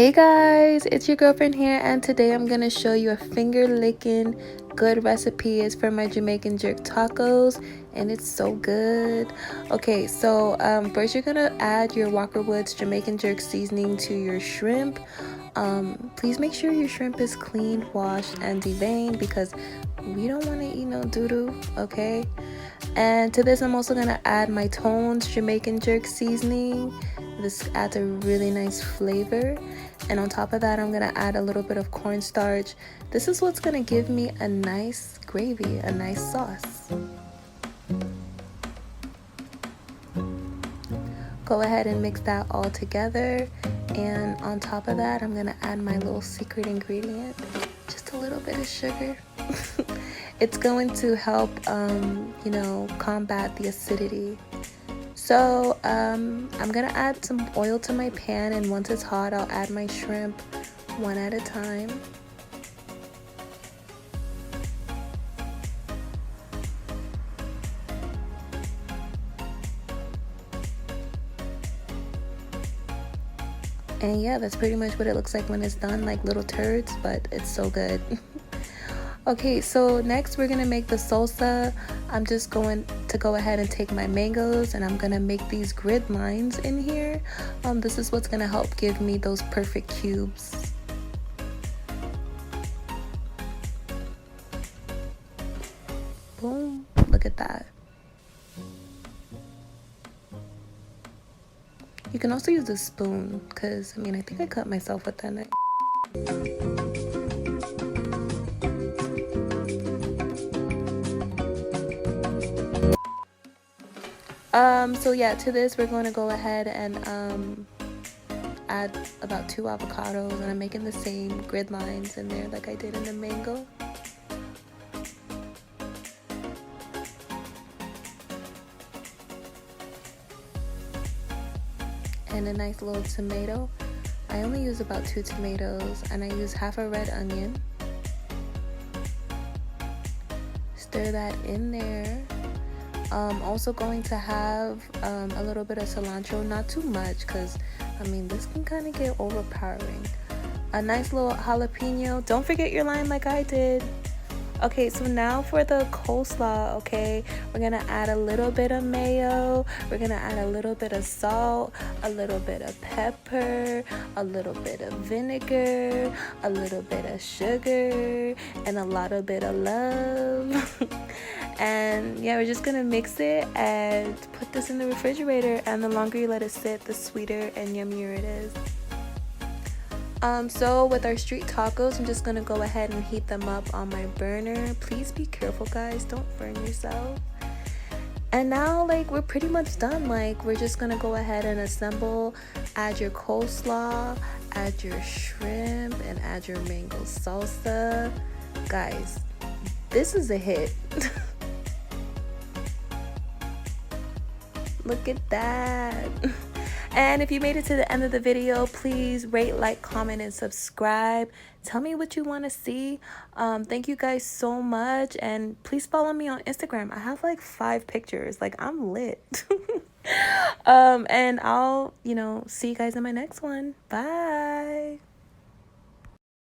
Hey guys, it's your girlfriend here, and today I'm gonna show you a finger licking good recipe. It's for my Jamaican jerk tacos, and it's so good. Okay, so first you're gonna add your Walkerwood's Jamaican jerk seasoning to your shrimp. Please make sure your shrimp is cleaned, washed, and deveined because we don't want to eat no doo-doo, okay? And to this I'm also gonna add my Tones Jamaican jerk seasoning. This adds a really nice flavor. And on top of that, I'm gonna add a little bit of cornstarch. This is what's gonna give me a nice gravy, a nice sauce. Go ahead and mix that all together. And on top of that, I'm gonna add my little secret ingredient, just a little bit of sugar. It's going to help, combat the acidity. So I'm gonna add some oil to my pan, and once it's hot, I'll add my shrimp one at a time. And yeah, that's pretty much what it looks like when it's done, like little turds, but it's so good. Okay, so next we're gonna make the salsa. I'm just going to go ahead and take my mangoes, and I'm gonna make these grid lines in here. This is what's gonna help give me those perfect cubes. Boom, look at that. You can also use a spoon, because I think I cut myself with that knife. So yeah, to this we're going to go ahead and add about 2 avocados, and I'm making the same grid lines in there like I did in the mango. And a nice little tomato. I only use about 2 tomatoes, and I use half a red onion. Stir that in there. Also going to have a little bit of cilantro, not too much, because this can kind of get overpowering. A nice little jalapeno. Don't forget your lime like I did. Okay, so now for the coleslaw. Okay, we're gonna add a little bit of mayo, we're gonna add a little bit of salt, a little bit of pepper, a little bit of vinegar, a little bit of sugar, and a little bit of love. And yeah, we're just gonna mix it and put this in the refrigerator, and the longer you let it sit, the sweeter and yummier it is. So with our street tacos, I'm just gonna go ahead and heat them up on my burner. Please be careful, guys, don't burn yourself. And now we're pretty much done. We're just gonna go ahead and assemble, add your coleslaw, add your shrimp, and add your mango salsa. Guys, this is a hit. Look at that. And if you made it to the end of the video, please rate, like, comment, and subscribe. Tell me what you want to see. Thank you guys so much, and please follow me on Instagram. I have 5 pictures. I'm lit. And I'll see you guys in my next one. Bye.